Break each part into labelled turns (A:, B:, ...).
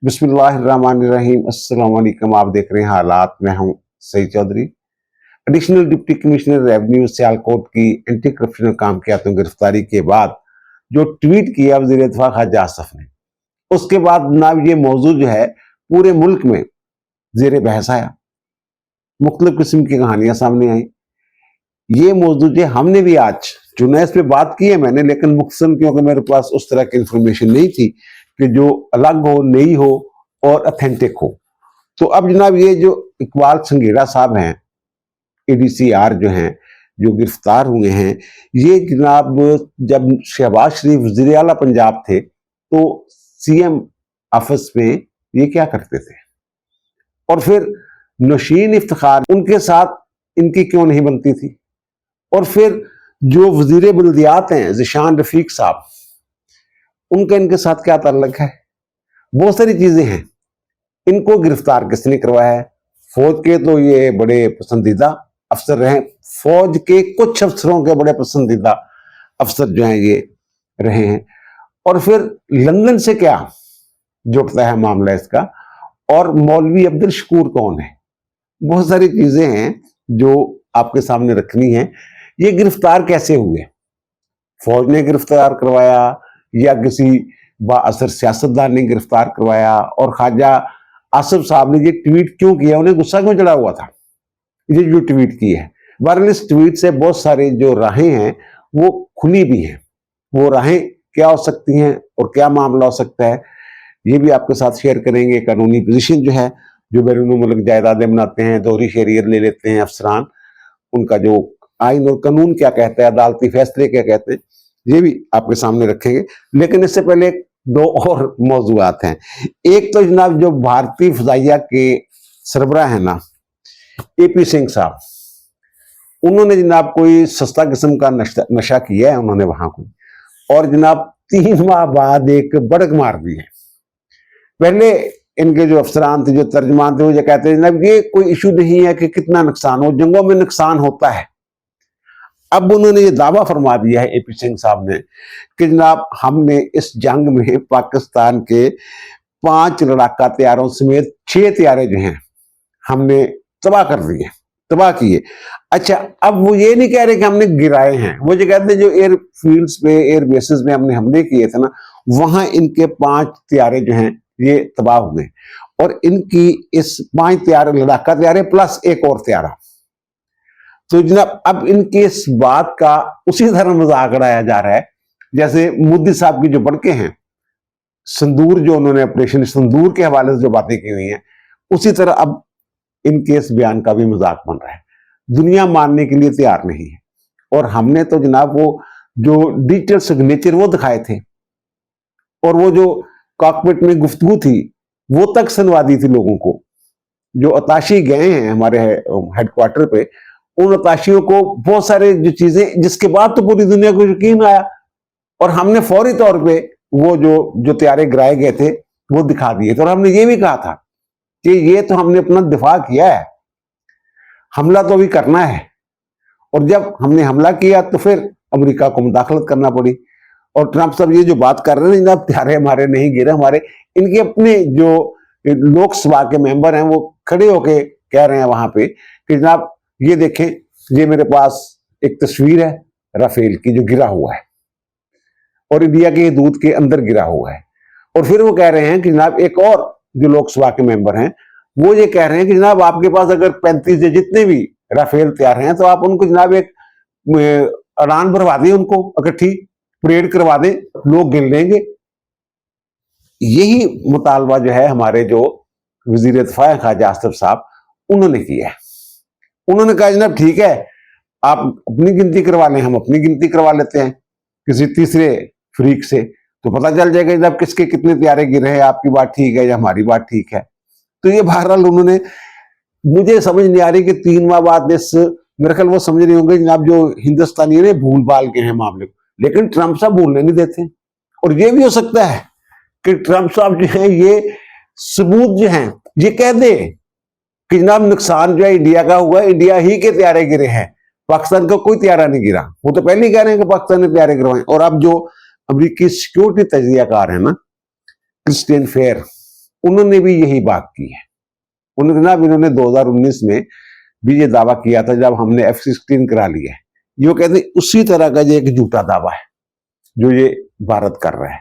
A: बिस्मिल्लाहिर्रहमानिर्रहीम। अस्सलाम वालेकुम। आप देख रहे हैं हालात। मैं हूं Saeed Chaudhary. Additional deputy commissioner revenue Sialkot की एंटी करप्शन काम किया तो गिरफ्तारी के बाद जो ट्वीट किया वज़ीर दफ़ा ख्वाजा आसिफ ने, उसके बाद जनाब ये मौजूद जो है पूरे मुल्क में जेर बहस आया। मुख्तलिफ किस्म की कहानियां सामने आई। ये मौजूद जो हमने भी आज चुना इस पे बात की है मैंने, लेकिन मुख्तसर क्योंकि मेरे पास उस तरह की इंफॉर्मेशन नहीं थी कि जो अलग हो, नई हो और अथेंटिक हो। तो अब जनाब ये जो इकबाल संघेड़ा साहब हैं, एडीसीआर जो हैं, जो गिरफ्तार हुए हैं, ये जनाब जब शहबाज शरीफ वज़ीर आला पंजाब थे तो सीएम ऑफिस में ये क्या करते थे, और फिर नौशीन इफ्तिखार उनके साथ इनकी क्यों नहीं बनती थी, और फिर जो वजीर बल्दियात हैं ज़िशान रफीक साहब, उनका इनके साथ क्या ताल्लुक है। बहुत सारी चीजें हैं। इनको गिरफ्तार किसने करवाया है? फौज के तो ये बड़े पसंदीदा अफसर रहे, फौज के कुछ अफसरों के बड़े पसंदीदा अफसर जो हैं ये रहे हैं। और फिर लंदन से क्या जुड़ता है मामला इसका, और मौलवी अब्दुल शकूर कौन है। बहुत सारी चीजें हैं जो आपके सामने रखनी है। ये गिरफ्तार कैसे हुए? फौज ने गिरफ्तार करवाया या किसी बाअसर सियासतदान ने गिरफ्तार करवाया? और ख्वाजा आसिफ साहब ने ये ट्वीट क्यों किया, उन्हें गुस्सा क्यों चढ़ा हुआ था ये जो ट्वीट की है? बहरहाल इस ट्वीट से बहुत सारी जो राहें हैं वो खुली भी हैं। वो राहें क्या हो सकती हैं और क्या मामला हो सकता है, ये भी आपके साथ शेयर करेंगे। कानूनी पोजीशन जो है, जो बैरून मुल्क जायदादें बनाते हैं, दोहरी शहरियत ले लेते हैं अफसरान, उनका जो आइन और कानून क्या कहता है, अदालती फैसले क्या कहते हैं, ये भी आपके सामने रखेंगे। लेकिन इससे पहले दो और मौजूआत हैं। एक तो जनाब जो भारतीय फजाइया के सरबराह है ना, एपी सिंह साहब, उन्होंने जनाब कोई सस्ता किस्म का नशा किया है उन्होंने वहां कोई, और जनाब 3 माह बाद एक बड़क मार दी है। पहले इनके जो अफसरान थे, जो तर्जमान थे, वो ये कहते हैं जनाब ये कोई इशू नहीं है कि कितना नुकसान हो, जंगों में नुकसान होता है। अब उन्होंने ये दावा फरमा दिया है एपी सिंह साहब ने कि जनाब हमने इस जंग में पाकिस्तान के 5 लड़ाका तैयारों समेत 6 तैयारे जो हैं हमने तबाह कर दिए, तबाह किए। अच्छा, अब वो ये नहीं कह रहे कि हमने गिराए हैं, वो जो कहते हैं जो एयर फील्ड्स पे, एयर बेसिस में हमने हमले किए थे ना, वहां इनके 5 तैयारे जो हैं ये तबाह हो गए। और इनकी इस 5 तैयारे लड़ाका तैयारे प्लस एक और तैयारा। तो जनाब अब इनके इस बात का उसी तरह मजाक उड़ाया जा रहा है जैसे मोदी साहब की जो बड़के हैं, संदूर जो उन्होंने ऑपरेशन संदूर के हवाले से जो बातें की हुई हैं, उसी तरह अब इनके इस बयान का भी मजाक बन रहा है। दुनिया मानने के लिए तैयार नहीं है। और हमने तो जनाब वो जो डिजिटल सिग्नेचर वो दिखाए थे, और वो जो कॉकपिट में गुफ्तगू थी वो तक सुनवा दी थी लोगों को। जो अताशी गए हैं हमारे हेडक्वार्टर पे, उन अताशियों को बहुत सारे जो चीजें, जिसके बाद तो पूरी दुनिया को यकीन आया, और हमने फौरी तौर पे वो जो तैयारे गिराए गए थे वो दिखा दिए थे। और हमने ये भी कहा था कि ये तो हमने अपना दिफा किया है, हमला तो अभी करना है। और जब हमने हमला किया तो फिर अमेरिका को मुदाखलत करना पड़ी। और ट्रंप साहब ये जो बात कर रहे हैं जनाब, तैयारे हमारे नहीं गिरे, हमारे इनके अपने जो लोकसभा के मेंबर हैं वो खड़े होके कह रहे हैं वहां पे कि जनाब ये देखें, ये मेरे पास एक तस्वीर है राफेल की जो गिरा हुआ है, और इंडिया के दूध के अंदर गिरा हुआ है। और फिर वो कह रहे हैं कि जनाब एक और जो लोकसभा के मेंबर हैं वो ये कह रहे हैं कि जनाब आपके पास अगर 35 या जितने भी राफेल तैयार हैं तो आप उनको जनाब एक उड़ान भरवा दें, उनको इकट्ठी परेड करवा दें, लोग गिन लेंगे। यही मुतालबा जो है हमारे जो वजीर दफा ख्वाजा आसिफ साहब उन्होंने किया है। उन्होंने कहा जनाब ठीक है, आप अपनी गिनती करवा लें, हम अपनी गिनती करवा लेते हैं किसी तीसरे फरीक से, तो पता चल जाएगा जनाब किसके कितने तैयारे गिरे हैं, आपकी बात ठीक है या हमारी बात ठीक है। तो ये बहरहाल उन्होंने, मुझे समझ नहीं आ रही कि 3 माह बाद इस, मेरे ख्याल वो समझ रहे होंगे जनाब जो हिंदुस्तानी ने भूल भाल के हैं मामले को, लेकिन ट्रंप साहब भूलने नहीं देते। और ये भी हो सकता है कि ट्रंप साहब जो है ये सबूत जो है ये कह दे कि जनाब नुकसान जो है इंडिया का हुआ, इंडिया ही के तैयारे गिरे हैं, पाकिस्तान का कोई तैयारा नहीं गिरा। वो तो पहले ही कह रहे हैं कि पाकिस्तान ने तैयारे गिरवाए। और अब जो अमेरिकी सिक्योरिटी तजियाकार है ना, क्रिस्टियन फेयर, उन्होंने भी यही बात की है। उन्होंने जनाब इन्होंने 2019 में भी ये दावा किया था जब हमने F-16 करा लिया है। ये कहते हैं उसी तरह का ये एक झूठा दावा है जो ये भारत कर रहा है।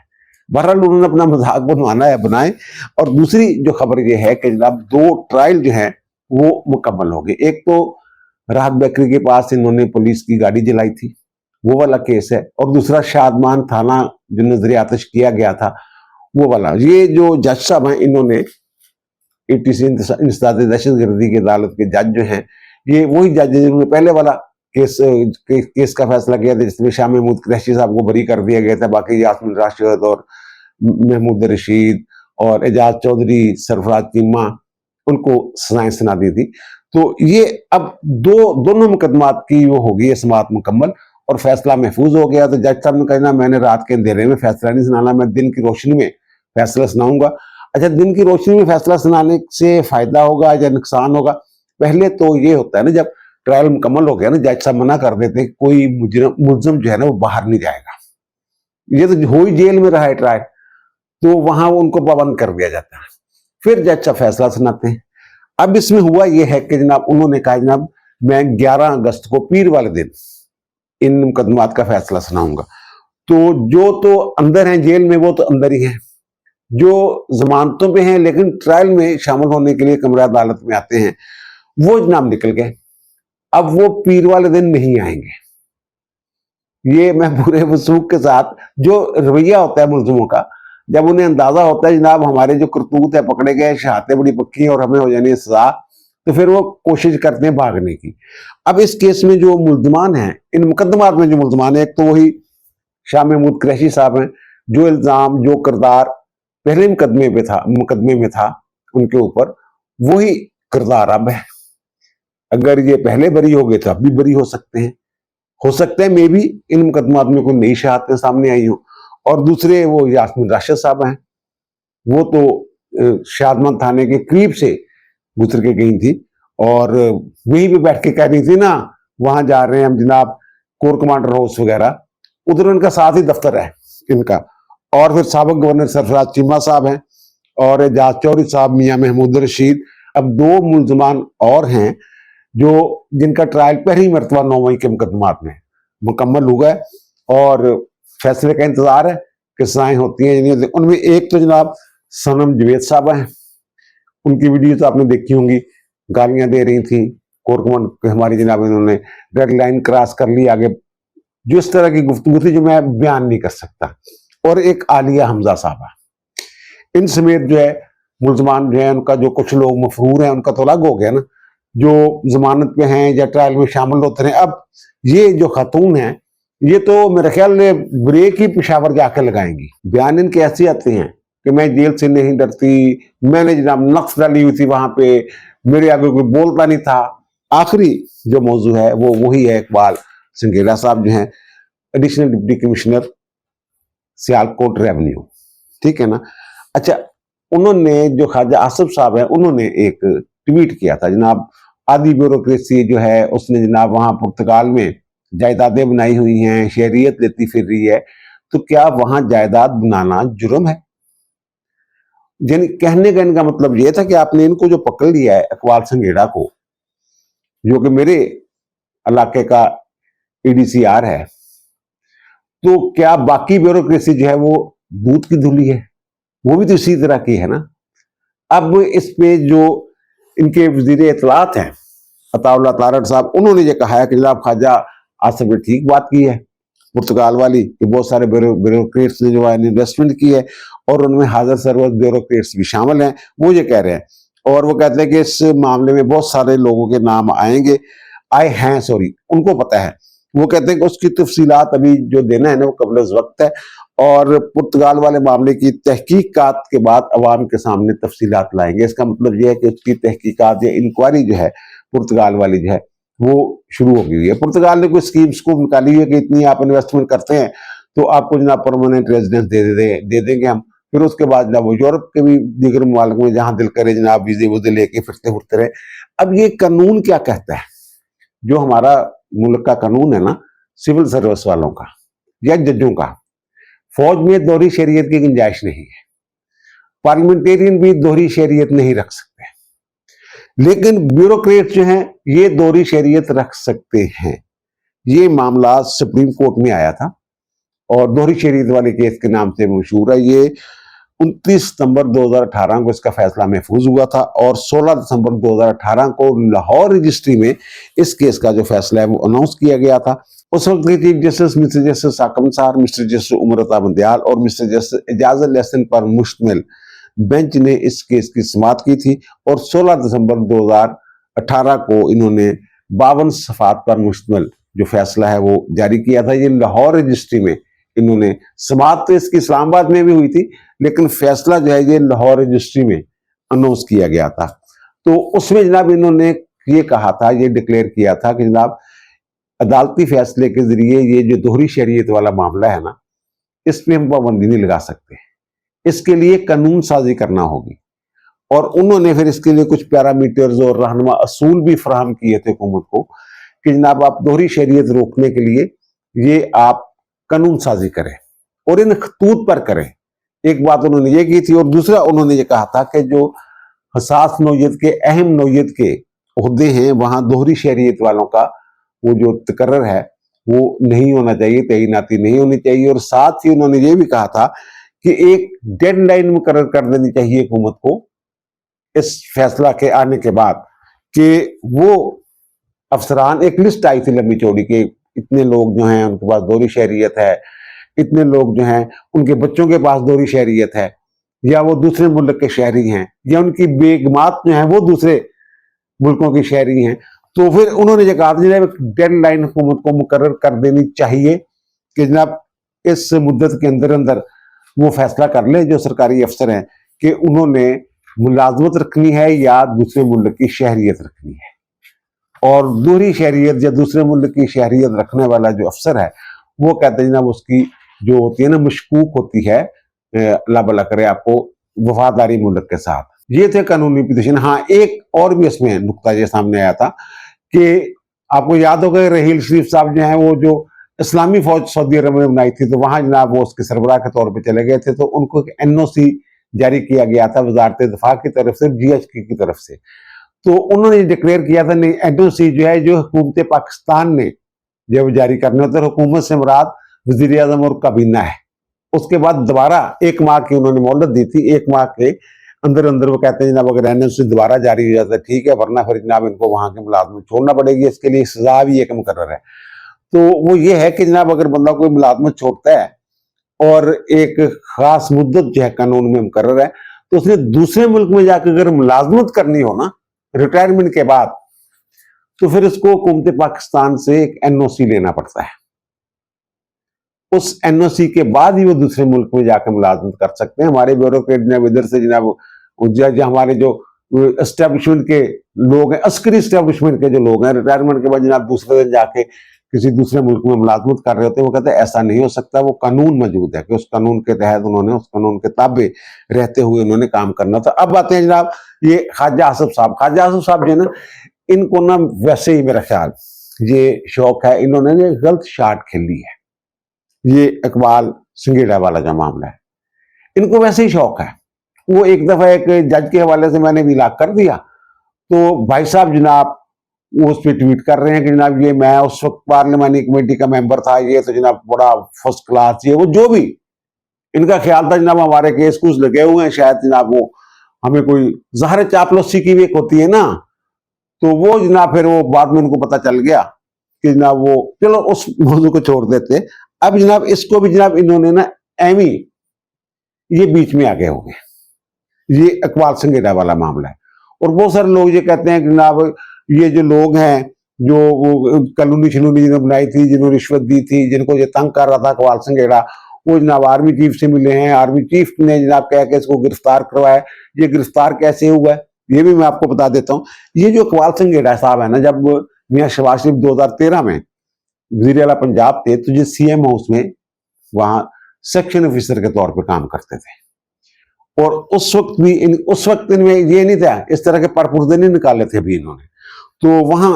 A: बहरहाल उन्होंने अपना मजाक बनवाना है बनाए। और दूसरी जो खबर ये है कि जनाब 2 ट्रायल जो है वो मुकम्मल हो गए। एक तो राहत बेकरी के पास इन्होंने पुलिस की गाड़ी जलाई थी, वो वाला केस है। और दूसरा शादमान थाना जो नजर आतिश किया गया था वो वाला। ये जो जज साहब हैं इन्होंने ATC इंसदाद दहशतगर्दी की अदालत के जज जो हैं ये वही जज हैं जिन्होंने पहले वाला केस का फैसला किया था जिसमें शाह महमूद कुरैशी साहब को बरी कर दिया गया था। बाकी यास्मीन राशिद और महमूद रशीद और एजाज चौधरी, सरफराज चीमा उनको सजाएं सुना दी थी। तो ये अब दोनों मुकदमात की वो होगी समाअत मुकम्मल और फैसला महफूज हो गया। तो जज साहब ने कहना मैंने रात के अंधेरे में फैसला नहीं सुनाना, मैं दिन की रोशनी में फैसला सुनाऊंगा। अच्छा, दिन की रोशनी में फैसला सुनाने से फायदा होगा या नुकसान होगा? पहले तो ये होता है ना, जब ट्रायल मुकम्मल हो गया ना, जज साहब मना कर देते हैं कोई मुलजिम जो है ना वो बाहर नहीं जाएगा। ये तो हो ही जेल में रहा है ट्रायल, तो वहां उनको पाबंद कर दिया जाता है। फिर जज साहब फैसला सुनाते हैं। अब इसमें हुआ यह है कि जनाब उन्होंने कहा जनाब मैं 11 अगस्त को पीर वाले दिन इन मुकदमात का फैसला सुनाऊंगा। तो जो तो अंदर हैं जेल में वो तो अंदर ही हैं, जो जमानतों पे हैं लेकिन ट्रायल में शामिल होने के लिए कमरा अदालत में आते हैं वो जनाब निकल गए। अब वो पीर वाले दिन नहीं आएंगे। ये मैं पूरे वसूख के साथ, जो रवैया होता है मुलजिमों का, जब उन्हें अंदाजा होता है जनाब हमारे जो करतूत है पकड़े गए, शहादतें बड़ी पक्की हैं और हमें हो जानी है सजा, तो फिर वो कोशिश करते हैं भागने की। अब इस केस में जो मुल्जमान हैं, इन मुकदमात में जो मुल्जमान है, एक तो वही शाह महमूद कुरैशी साहब हैं, जो इल्जाम जो किरदार पहले मुकदमे में था उनके ऊपर, वही किरदार अब है। अगर ये पहले बरी हो गए तो अब भी बरी हो सकते हैं मे भी इन मुकदमात में कोई नई शहादतें सामने आई हो। और दूसरे वो यास्मीन राशिद साहब हैं, वो तो शादमान थाने के करीब से गुजर के गई थी और वहीं पे बैठ के कह रही थी ना वहां जा रहे हैं हम जनाब कोर कमांडर हाउस वगैरह, उधर उनका साथ ही दफ्तर है इनका। और फिर साबिक गवर्नर सरफराज चीमा साहब हैं और एजाज चौधरी साहब, मियां महमूद रशीद। अब 2 मुलजमान और हैं जो जिनका ट्रायल पहली मरतबा 9 मई के मुकदमात में मुकम्मल हुआ है और फैसले का इंतजार है कि सजाएं होती हैं या नहीं होती। उनमें एक तो जनाब सनम जवेद साहब हैं, उनकी वीडियो तो आपने देखी होंगी, गालियां दे रही थी कोर कमांड हमारी जनाब, इन्होंने रेड लाइन क्रॉस कर ली आगे, जो इस तरह की गुफ्तगू थी जो मैं बयान नहीं कर सकता। और एक आलिया हमजा साहबा, इन समेत जो है मुलजमान जो है उनका, जो कुछ लोग मफरूर हैं उनका तो अलग हो गया ना, जो जमानत पे हैं या ट्रायल में शामिल होते हैं। अब ये जो खातून है ये तो मेरे ख्याल में ब्रेक ही पेशावर जाकर लगाएंगी। बयान इनके ऐसे आते हैं कि मैं जेल से नहीं डरती, मैंने जनाब नक्स डाली हुई थी वहां पे, मेरे आगे कोई बोलता नहीं था। आखिरी जो मौजू है वो वही है इकबाल संघेला साहब जो हैं additional deputy commissioner Sialkot revenue, ठीक है ना। अच्छा, उन्होंने जो ख्वाजा आसिफ साहब है उन्होंने एक ट्वीट किया था जनाब, आधी ब्यूरोक्रेसी जो है उसने जनाब वहां पुर्तगाल में जायदादें बनाई हुई हैं, शहरियत लेती फिर रही है, तो क्या वहां जायदाद बनाना जुर्म है? यानी कहने का इनका मतलब यह था कि आपने इनको जो पकड़ लिया है इकबाल संघेड़ा को, जो कि मेरे इलाके का EDCR है, तो क्या बाकी ब्यूरोक्रेसी जो है वो दूध की धुली है? वो भी तो इसी तरह की है ना। अब इस पे जो इनके वजीर इतलात हैं अताउल्लाह तारड़ साहब, उन्होंने ये कहा है कि जनाब ख्वाजा आसिफ ने ठीक बात की है पुर्तगाल वाली, कि बहुत सारे ब्यूरोक्रेट्स ने जो है इन्वेस्टमेंट की है और उनमें हाजिर सरवत ब्यूरोक्रेट्स भी शामिल हैं, वो ये कह रहे हैं। और वो कहते हैं कि इस मामले में बहुत सारे लोगों के नाम आए हैं, सॉरी, उनको पता है। वो कहते हैं कि उसकी तफसीलात अभी जो देना है ना वो कबल वक्त है और पुर्तगाल वाले मामले की तहकीकात के बाद अवाम के सामने तफसीलात लाएंगे। इसका मतलब यह है कि उसकी तहकीकात या इंक्वायरी जो है पुर्तगाल वाली जो है वो शुरू हो गई है। पुर्तगाल ने कोई स्कीम्स को निकाली है कि इतनी आप इन्वेस्टमेंट करते हैं तो आपको जनाब परमानेंट रेजिडेंस दे देंगे हम। फिर उसके बाद जनाब वो यूरोप के भी दीगर मुमालिक में जहां दिल करे जनाब वीजे वूजे लेके फिरते रहे। अब ये कानून क्या कहता है, जो हमारा मुल्क का कानून है ना सिविल सर्विस वालों का या जजों का, फौज में दोहरी शरीयत की गुंजाइश नहीं है। पार्लियामेंटेरियन भी दोहरी शहरियत नहीं रख सकते, लेकिन ब्यूरोक्रेट जो हैं ये दोहरी शहरियत रख सकते हैं। ये मामला सुप्रीम कोर्ट में आया था और दोहरी शहरियत वाले केस के नाम से मशहूर है। ये 29 सितंबर 2018 को इसका फैसला महफूज हुआ था और 16 दिसंबर 2018 को लाहौर रजिस्ट्री में इस केस का जो फैसला है वो अनाउंस किया गया था। उस वक्त के chief justice mister justice Saqib Nisar, mister justice Umar Bandial और मिस्टर जस्टिस एजाजुल एहसन पर मुश्तमिल बेंच ने इस केस की समाअत की थी और 16 दिसंबर 2018 को इन्होंने 52 सफ़ात पर मुश्तमिल जो फैसला है वो जारी किया था। ये लाहौर रजिस्ट्री में इन्होंने, समाअत तो इसकी इस्लामाबाद में भी हुई थी, लेकिन फैसला जो है ये लाहौर रजिस्ट्री में अनाउंस किया गया था। तो उसमें जनाब इन्होंने ये कहा था, ये डिक्लेयर किया था कि जनाब अदालती फैसले के जरिए ये जो दोहरी शरीयत वाला मामला है ना, इस पर हम पाबंदी नहीं लगा सकते, इसके लिए कानून साजी करना होगी। और उन्होंने फिर इसके लिए कुछ पैरामीटर्स और रहनुमा असूल भी फराहम किए थे हुकूमत को कि जनाब आप दोहरी शरीयत रोकने के लिए ये आप कानून साजी करें और इन खतूत पर करें। एक बात उन्होंने ये की थी और दूसरा उन्होंने ये कहा था कि जो हसास नौयत के, अहम नौयत के ओहदे हैं वहां दोहरी शहरियत वालों का वो जो तकर्रर है वो नहीं होना चाहिए, तैनाती नहीं होनी चाहिए। और साथ ही उन्होंने ये भी कहा था कि एक डेडलाइन मुकर्रर कर देनी चाहिए हुकूमत को इस फैसला के आने के बाद कि वो अफसरान, एक लिस्ट आई थी लंबी चौड़ी के इतने लोग जो हैं उनके पास दोहरी शहरियत है, इतने लोग जो हैं उनके बच्चों के पास दोहरी शहरियत है, या वो दूसरे मुल्क के शहरी हैं, या उनकी बेगमात जो हैं वो दूसरे मुल्कों की शहरी हैं। तो फिर उन्होंने ये कहा जनाब डेडलाइन हुकूमत को मुकर्रर कर देनी चाहिए कि जनाब इस मुद्दत के अंदर अंदर वो फैसला कर ले जो सरकारी अफसर हैं कि उन्होंने मुलाजमत रखनी है या दूसरे मुल्क की शहरियत रखनी है। और दोहरी शहरियत या दूसरे मुल्क की शहरियत रखने वाला जो अफसर है वो कहते हैं जनाब उसकी जो होती है ना मशकूक होती है, अल्लाह भला करे आपको, वफादारी मुल्क के साथ। ये थे कानूनी पिटीशन। हाँ, एक और भी इसमें नुक्ता ये सामने आया था कि आपको याद होगा रहील शरीफ साहब जो हैं वो जो इस्लामी फौज सऊदी अरब में बनाई थी, तो वहां जनाब वो उसके सरबराह के तौर पर चले गए थे, तो उनको NOC जारी किया गया था वजारत दिफा की तरफ से, GHQ की तरफ से। तो उन्होंने डिक्लेयर किया था नहीं, NOC जो है जो हुकूमत पाकिस्तान ने जब जारी करने होते, हुकूमत से मुराद वजीर आजम और काबीना है। उसके बाद दोबारा 1 माह की उन्होंने मोहलत दी थी, 1 माह के अंदर अंदर वो कहते हैं जनाब अगर NOC दोबारा जारी हो जाता है ठीक है, वरना फिर जनाब इनको वहां के मुलाजमत छोड़ना पड़ेगी, इसके लिए सजा भी एक मुकर्रर है। तो वो ये है कि जनाब अगर बंदा कोई मुलाजमत छोड़ता है और एक खास मुद्दत जो है कानून में मुकर्रर है, तो उसने दूसरे मुल्क में जाकर अगर मुलाजमत करनी हो ना रिटायरमेंट के बाद, तो फिर उसको हुकूमत पाकिस्तान से एक NOC लेना पड़ता है। उस NOC के बाद ही वो दूसरे मुल्क में जाकर मुलाजमत कर सकते हैं। हमारे ब्यूरोक्रेट जनाब इधर से जनाब हमारे जो एस्टेब्लिशमेंट के लोग हैं, अस्करी एस्टेब्लिशमेंट के जो लोग हैं, रिटायरमेंट के बाद जनाब दूसरे दिन जाके किसी दूसरे मुल्क में मुलाजमत कर रहे होते हैं, वो कहते हैं ऐसा नहीं हो सकता, वो कानून मौजूद है कि उस कानून के तहत उन्होंने उस कानून के ताबे रहते हुए उन्होंने काम करना था। अब आते हैं जनाब ये ख्वाजा आसिफ साहब। ख्वाजा आसिफ साहब जो है ना, इनको ना वैसे ही मेरा ख्याल ये शौक है, इन्होंने गलत शाट खेली है। ये इकबाल संगेड़ा वाला जो मामला है, इनको वैसे ही शौक है। वो एक दफा एक जज के हवाले से मैंने विलाग कर दिया, तो भाई साहब जनाब वो उस पर ट्वीट कर रहे हैं कि जनाब ये मैं उस वक्त पार्लियामानी कमेटी का मेंबर था, ये तो जनाब बड़ा फर्स्ट क्लास, ये वो जो भी इनका ख्याल था जनाब हमारे केस कुछ लगे हुए हैं, शायद जनाब वो हमें कोई ज़ाहिर चापलूसी की भी एक होती है ना, तो वो जनाब फिर वो बाद में उनको पता चल गया कि जनाब वो, चलो उस मौजू को छोड़ देते। अब जनाब इसको भी जनाब इन्होंने ना एमी ये बीच में आगे हो गए। ये इकबाल संगेड़ा वाला मामला है और बहुत सारे लोग ये कहते हैं कि जनाब ये जो लोग हैं जो वो कॉलोनी शलूनी जिन्होंने बनाई थी, जिन्होंने रिश्वत दी थी, जिनको ये तंग कर रहा था इकबाल संगेड़ा, वो जनाब आर्मी चीफ से मिले हैं, आर्मी चीफ ने जनाब कह के इसको गिरफ्तार करवाया। ये गिरफ्तार कैसे हुआ है ये भी मैं आपको बता देता हूँ। ये जो इकबाल संगेड़ा साहब है ना, जब मियां शहबाज शरीफ 2013 में वज़ीर आला पंजाब थे, तो ये CM हाउस में वहां सेक्शन ऑफिसर के तौर पर काम करते थे। और उस वक्त इनमें ये नहीं था, इस तरह के परपुर्दे नहीं निकाले थे अभी इन्होंने। तो वहां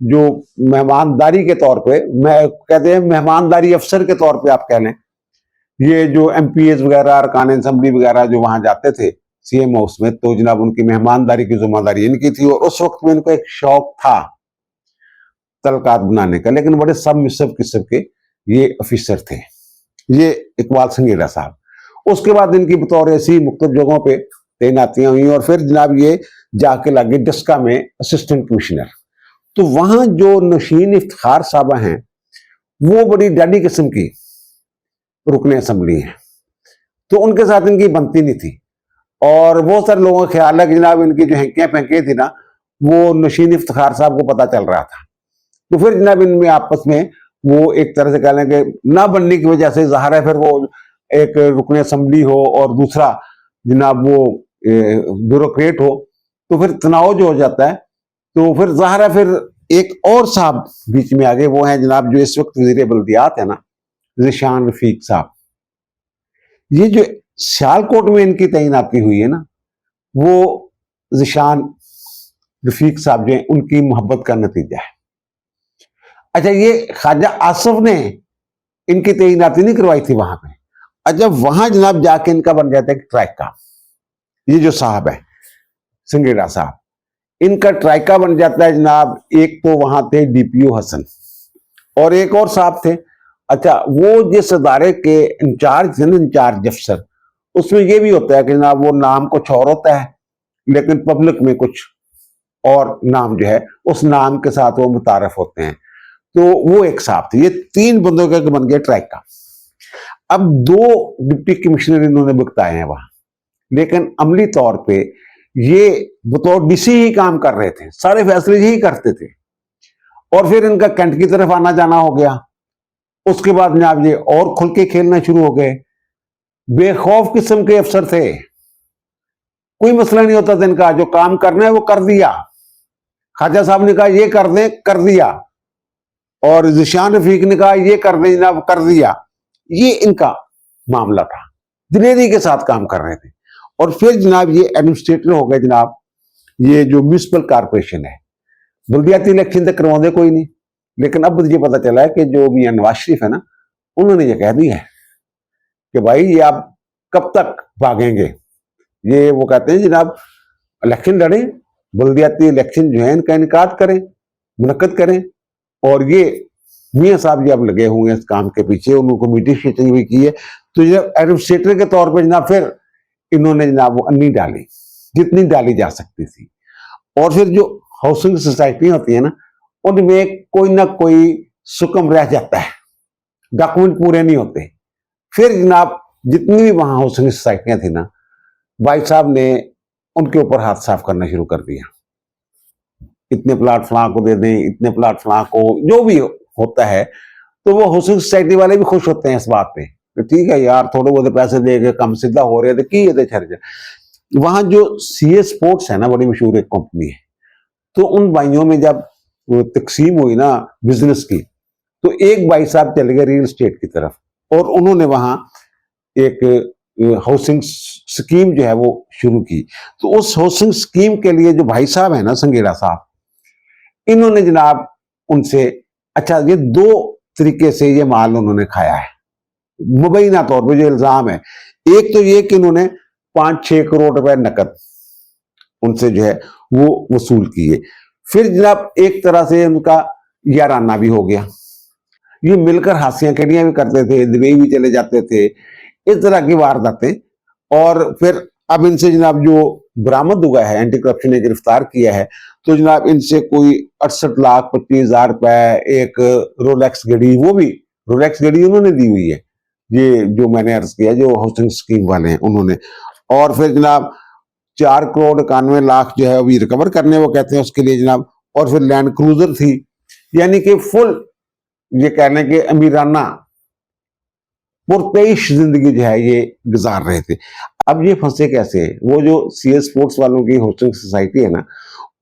A: जो मेहमानदारी के तौर पे, मैं कहते हैं मेहमानदारी अफसर के तौर पे आप कह लें, ये जो MPs वगैरह, अरकान असेंबली वगैरह जो वहां जाते थे, सीएम हाउस में, तो जनाब उनकी मेहमानदारी की जिम्मेदारी इनकी थी और उस वक्त में इनको एक शौक था तलकात बनाने का, लेकिन बड़े सब मिसब किस्म के ये ऑफिसर थे, ये इकबाल संघेड़ा साहब। उसके बाद इनकी बतौर ऐसी मुख्तलिफ जगहों पे तैनातियां हुई और फिर जनाब ये जाके लगे डस्का में असिस्टेंट कमिश्नर। तो वहां जो नशीन इफ्तिखार साहबा हैं वो बड़ी डैडी किस्म की रुकने असम्बली हैं, तो उनके साथ इनकी बनती नहीं थी और बहुत सारे लोगों का ख्याल है कि जनाब इनकी जो हैंकियां फेंकियां थी ना वो नशीन इफ्तिखार साहब को पता चल रहा था। तो फिर जनाब इनमें आपस में वो एक तरह से कह लें कि ना बनने की वजह से ज़ाहिर है फिर वो एक रुकने असम्बली हो और दूसरा जनाब वो ब्यूरोक्रेट हो, तो फिर तनाव जो हो जाता है, तो फिर ज़ाहिर है फिर एक और साहब बीच में आ गए, वो हैं जनाब जो इस वक्त वज़ीर बल्दियात है ना, ज़िशान रफीक साहब। ये जो सियालकोट में इनकी तैनाती हुई है ना, वो ज़िशान रफीक साहब जो हैं उनकी मोहब्बत का नतीजा है। अच्छा, ये ख्वाजा आसफ ने इनकी तैनाती नहीं करवाई थी वहां पे। अच्छा, वहां जनाब जाके इनका बन जाता है ट्राइका। ये जो साहब है संगेड़ा साहब, इनका ट्राइका बन जाता है जनाब। एक तो वहां थे डीपीओ हसन और एक और साहब थे। अच्छा, वो जिस अदारे के इंचार्ज थे ना, इंचार्ज अफसर, उसमें ये भी होता है कि जनाब वो नाम कुछ और होता है लेकिन पब्लिक में कुछ और नाम जो है उस नाम के साथ वो मुतारफ होते हैं। तो वो एक साहब थे। ये तीन बंदों का बन गया ट्राइका। अब दो डिप्टी कमिश्नर इन्होंने बताए हैं वहां, लेकिन अमली तौर पे ये बतौर डीसी ही काम कर रहे थे, सारे फैसले यही करते थे। और फिर इनका कैंट की तरफ आना जाना हो गया। उसके बाद जनाब ये और खुल के खेलना शुरू हो गए। बेखौफ किस्म के अफसर थे, कोई मसला नहीं होता था इनका, जो काम करना है वो कर दिया। ख्वाजा साहब ने कहा ये कर दें, कर दिया, और ज़िशान रफीक ने कहा ये कर दें जनाब, कर दिया। ये इनका मामला था, दिलेरी के साथ काम कर रहे थे। और फिर जनाब ये एडमिनिस्ट्रेटर हो गए जनाब, ये जो म्यूनिसिपल कारपोरेशन है, बल्दियाती इलेक्शन तक करवाते कोई नहीं। लेकिन अब मुझे पता चला है कि जो मियां नवाज शरीफ है ना, उन्होंने ये कह दिया है कि भाई ये आप कब तक भागेंगे। ये वो कहते हैं जनाब इलेक्शन लड़ें, बल्दियाती इलेक्शन जो है इनका इनकाद करें, मुनक्कद करें। और ये मियाँ साहब जी अब लगे हुए हैं इस काम के पीछे, उनको मीटिंग भी की है। तो जब एडमिनिस्ट्रेटर के तौर पर जनाब फिर इन्होंने जनाब वो अन्नी डाली जितनी डाली जा सकती थी। और फिर जो हाउसिंग सोसाइटी होती है ना, उनमें कोई ना कोई सुकम रह जाता है, डॉक्यूमेंट पूरे नहीं होते। फिर जनाब जितनी भी वहां हाउसिंग सोसाइटियां थी ना, भाई साहब ने उनके ऊपर हाथ साफ करना शुरू कर दिया। इतने प्लाट फलां को दे दें, इतने प्लाट फलां को, जो भी होता है। तो वो हाउसिंग सोसाइटी वाले भी खुश होते हैं इस बात पे कि ठीक है यार, थोड़े बहुत पैसे दे के कम सीधा हो रहे थे की ये छर। वहां जो सीए स्पोर्ट्स है ना, बड़ी मशहूर एक कंपनी है। तो उन भाइयों में जब तकसीम हुई ना बिजनेस की, तो एक भाई साहब चले गए रियल एस्टेट की तरफ और उन्होंने वहां एक हाउसिंग स्कीम जो है वो शुरू की। तो उस हाउसिंग स्कीम के लिए जो भाई साहब है ना संगेड़ा साहब, इन्होंने जनाब उनसे, अच्छा ये दो तरीके से ये माल उन्होंने खाया है मुबैना तौर पर, जो इल्जाम है। एक तो ये कि उन्होंने 5-6 करोड़ रुपए नकद उनसे जो है वो वसूल किए। फिर जनाब एक तरह से उनका याराना भी हो गया, ये मिलकर हासियां खेड़ियां भी करते थे, दुबई भी चले जाते थे, इस तरह की वारदातें। और फिर अब इनसे जनाब जो बरामद हुआ है, एंटी करप्शन ने गिरफ्तार किया है, तो जनाब इनसे कोई 68,25,000 रुपए, एक रोलेक्स घड़ी, वो भी रोलेक्स घड़ी उन्होंने दी हुई है, ये जो मैंने अर्ज किया जो हाउसिंग स्कीम वाले हैं उन्होंने। और फिर जनाब 4,91,00,000 जो है अभी रिकवर करने वो कहते हैं उसके लिए जनाब। और फिर लैंड क्रूजर थी, यानी कि फुल ये कहने के अमीराना पुरपेश जिंदगी जो है ये गुजार रहे थे। अब ये फंसे कैसे, वो जो सीएस स्पोर्ट्स वालों की होस्टिंग सोसाइटी है ना,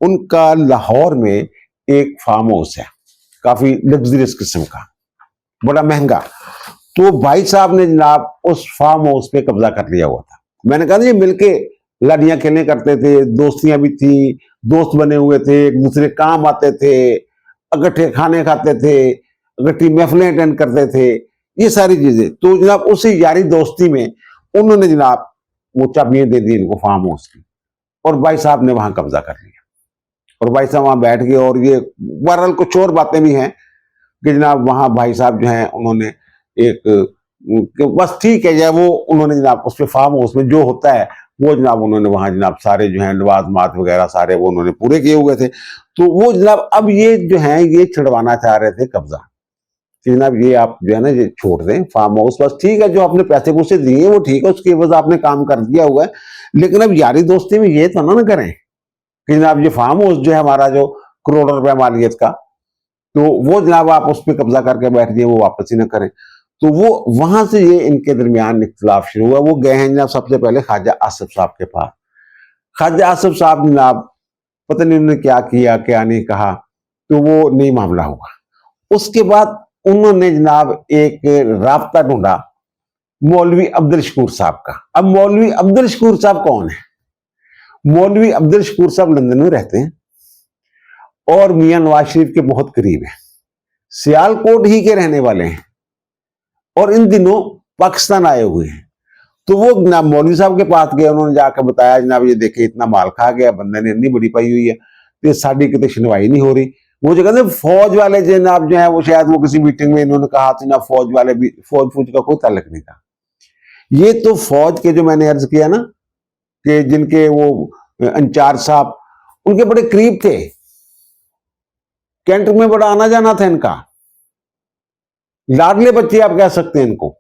A: उनका लाहौर में एक फार्म हाउस है, काफी लग्जरियस किस्म का, बड़ा महंगा। तो भाई साहब ने जनाब उस फार्म हाउस पे कब्जा कर लिया हुआ था। मैंने कहा ये मिलके लड़ियां खेलने करते थे, दोस्तियां भी थी, दोस्त बने हुए थे, एक दूसरे काम आते थे, इकट्ठे खाने खाते थे, इकट्ठी महफिलें अटेंड करते थे, ये सारी चीजें। तो जनाब उसी यारी दोस्ती में उन्होंने जनाब वो चाबियां दे दी इनको फार्म हाउस की, और भाई साहब ने वहां कब्जा कर लिया। और भाई साहब वहां बैठ गए, और ये बहरहाल कुछ और बातें भी हैं कि जनाब वहां भाई साहब जो हैं उन्होंने एक कि बस ठीक है, वो उन्होंने जनाब उस पे फार्म हाउस में जो होता है वो जनाब उन्होंने वहां जनाब सारे जो है नवाजमात वगैरह सारे वो उन्होंने पूरे किए हुए थे। तो वो जनाब अब ये जो है ये छुड़वाना चाह रहे थे कब्जा, कि जनाब ये आप जो है ना ये छोड़ दें फार्म हाउस, बस ठीक है जो आपने पैसे पूसे दिए वो ठीक है, उसकी वजह आपने काम कर दिया हुआ है, लेकिन अब यारी दोस्ती में ये तो ना करें कि जनाब ये फार्म हाउस जो है हमारा जो करोड़ों रुपए मालियत का, तो वो जनाब आप उस पर कब्जा करके बैठ गए, वो वापस ही ना करें। तो वो वहां से ये इनके दरमियान इख्तिलाफ शुरू हुआ। वो गए हैं जनाब सबसे पहले ख्वाजा आसिफ साहब के पास। ख्वाजा आसिफ साहब जनाब पता नहीं उन्होंने क्या किया क्या नहीं कहा, तो वो नहीं मामला हुआ। उसके बाद उन्होंने जनाब एक राब्ता ढूंढा मौलवी अब्दुल शकूर साहब का। अब मौलवी अब्दुल शकूर साहब कौन है? मौलवी अब्दुल शकूर साहब लंदन में रहते हैं और मियां नवाज शरीफ के बहुत करीब है, सियालकोट ही के रहने वाले हैं और इन दिनों पाकिस्तान आए हुए हैं। तो वो जनाब मौलवी साहब के पास गए, उन्होंने जाकर बताया जनाब ये देखे इतना माल खा गया, बंदे ने इतनी बड़ी पाई हुई है, तो साड़ी की तो सुनवाई नहीं हो रही। वो जो कहते फौज वाले जनाब जो है वो शायद वो किसी मीटिंग में इन्होंने कहा था ना, फौज वाले भी फौज का कोई ताल्लुक नहीं था। ये तो फौज के जो मैंने अर्ज किया ना कि जिनके वो इंचार्ज साहब उनके बड़े करीब थे, कैंट में बड़ा आना जाना था इनका, लाडले बच्चे आप कह सकते हैं इनको,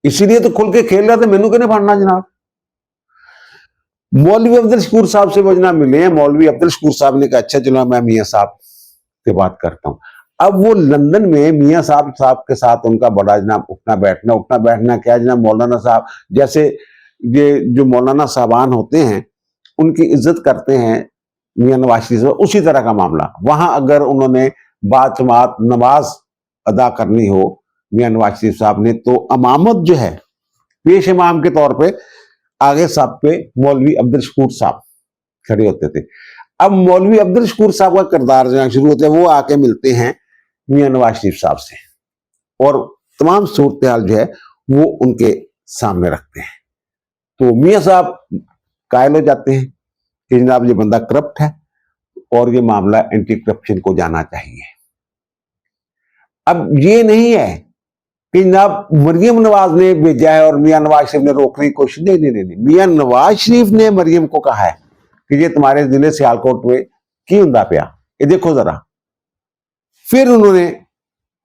A: इसीलिए तो खुल के खेल रहे थे, मैनू कहने फाड़ना जनाब। मौलवी अब्दुल शकूर साहब से वो जनाब मिले हैं। मौलवी अब्दुल शकूर साहब ने कहा अच्छा चलो मैं मियां साहब से बात करता हूं। अब वो लंदन में मियां साहब के साथ उनका बड़ा जनाब उठना बैठना क्या जनाब, मौलाना साहब जैसे ये जो मौलाना साहबान होते हैं उनकी इज्जत करते हैं मियां नवाज शरीफ, उसी तरह का मामला वहां। अगर उन्होंने बात नमाज अदा करनी हो मियां नवाज शरीफ साहब ने, तो अमामत जो है पेश इमाम के तौर पे आगे साहब पे मौलवी अब्दुल शकूर साहब खड़े होते थे। अब मौलवी अब्दुल शकूर साहब का किरदार जो शुरू होता है, वो आके मिलते हैं मियां नवाज शरीफ साहब से और तमाम सूरत हाल जो है वो उनके सामने रखते हैं। तो मियां साहब कायल हो जाते हैं कि जनाब ये बंदा करप्ट है और ये मामला एंटी करप्शन को जाना चाहिए। अब ये नहीं है कि जनाब मरियम नवाज ने भेजा है और मियां नवाज शरीफ ने रोकने की कोशिश, नहीं। मियां नवाज शरीफ ने मरियम को कहा है कि ये तुम्हारे जिले सियालकोट में की हुंदा पिया, ये देखो जरा। फिर उन्होंने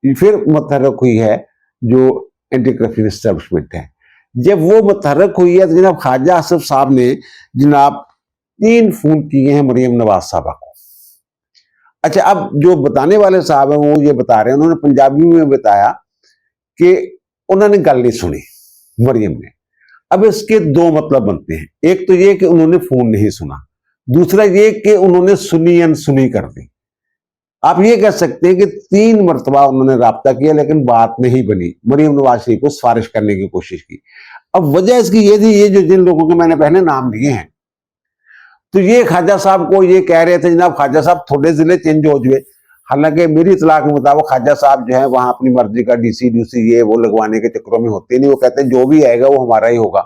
A: मुतहरक हुई है जो एंटी करप्शन एस्टेब्लिशमेंट है। जब वो मुतहरक हुई है तो जनाब ख्वाजा आसिफ साहब ने जनाब 3 फोन किए हैं मरियम नवाज साहबा को। अच्छा, अब जो बताने वाले साहब हैं वो ये बता रहे हैं, उन्होंने पंजाबी में बताया कि उन्होंने गल नहीं सुनी मरियम ने। अब इसके 2 मतलब बनते हैं, एक तो ये कि उन्होंने फोन नहीं सुना, दूसरा ये कि उन्होंने सुनी अनसुनी कर दी। आप ये कह सकते हैं कि 3 मरतबा उन्होंने राब्ता किया लेकिन बात नहीं बनी, मरियम नवाज शरीफ को सिफारिश करने की कोशिश की। अब वजह इसकी ये थी, ये जो जिन लोगों के मैंने पहले नाम लिए हैं, तो ये ख्वाजा साहब को ये कह रहे थे जनाब ख्वाजा साहब थोड़े जिले चेंज हो जाए। हालांकि मेरी इतला के मुताबिक ख्वाजा साहब जो है वहां अपनी मर्जी का डीसी ये वो लगवाने के चक्करों में होते नहीं, वो कहते हैं जो भी आएगा वो हमारा ही होगा,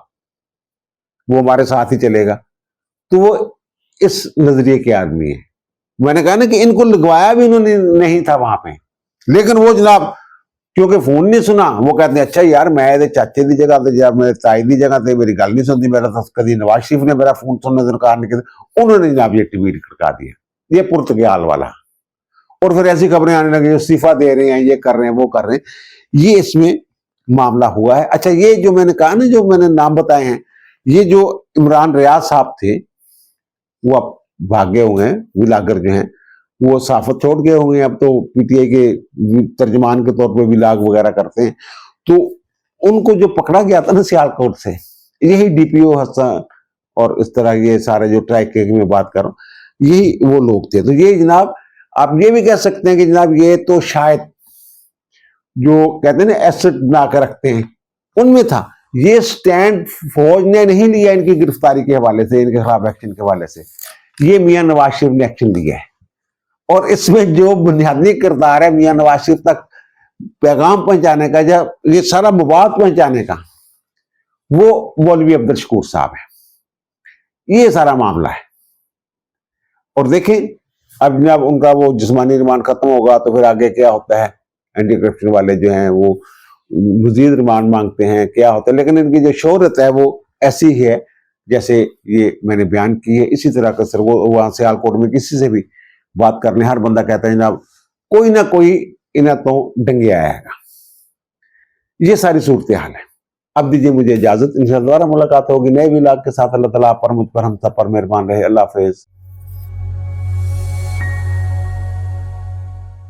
A: वो हमारे साथ ही चलेगा। तो वो इस नजरिए के आदमी है। मैंने कहा ना कि इनको लगवाया भी इन्होंने नहीं था वहां पे, लेकिन वो जनाब क्योंकि फोन नहीं सुना, वो कहते हैं अच्छा यार मैं चाचे की जगह ते या मेरे ताई की जगह ते मेरी गल नहीं सुनती, मेरा तो कभी नवाज शरीफ ने मेरा फोन सुनने से इनकार नहीं किया, उन्होंने जनाब ये ट्वीट खड़का दिया, ये पुर्तगाल वाला। और फिर ऐसी खबरें आने लगी इस्तीफा दे रहे हैं, ये कर रहे हैं वो कर रहे हैं, ये इसमें मामला हुआ है। अच्छा, ये जो मैंने कहा ना, जो मैंने नाम बताए हैं, ये जो इमरान रियाज साहब थे वो अब भाग गए हुए हैं, विलागर जो हैं वो साफत छोड़ गए हुए हैं, अब तो पीटीआई के तर्जमान के तौर पर विलाग वगैरह करते हैं। तो उनको जो पकड़ा गया था ना सियालकोट से, यही डीपीओ हसन और इस तरह ये सारे जो ट्रैक के मैं बात कर रहा हूँ, यही वो लोग थे। तो ये जनाब आप ये भी कह सकते हैं कि जनाब ये तो शायद जो कहते हैं ना एसेट बना कर रखते हैं उनमें था। ये स्टैंड फौज ने नहीं लिया इनकी गिरफ्तारी के हवाले से, इनके खिलाफ एक्शन के हवाले से, ये मियां नवाज शरीफ ने एक्शन लिया है। और इसमें जो बुनियादी किरदार है मियां नवाज शरीफ तक पैगाम पहुंचाने का, जब ये सारा मवाद पहुंचाने का, वो मौलवी अब्दुल शकूर साहब है। ये सारा मामला है। और देखें अब जब उनका वो जिस्मानी रिमांड खत्म होगा तो फिर आगे क्या होता है। एंटी करप्शन वाले जो हैं वो मजीद रिमांड मांगते हैं, क्या होता है। लेकिन इनकी जो शोहरत है वो ऐसी ही है जैसे ये मैंने बयान की है। इसी तरह का सर वो वहां से सियालकोट में किसी से भी बात कर लें, हर बंदा कहता है जनाब कोई ना कोई इन्हें तो डंगे आया है। ये सारी सूरत हाल है। अब दीजिए मुझे इजाजत, इंशाअल्लाह दोबारा मुलाकात होगी नए व्लॉग के साथ। अल्लाह ताला आप पर, मुझ पर, हम सब पर मेहरबान रहे। अल्लाह हाफिज।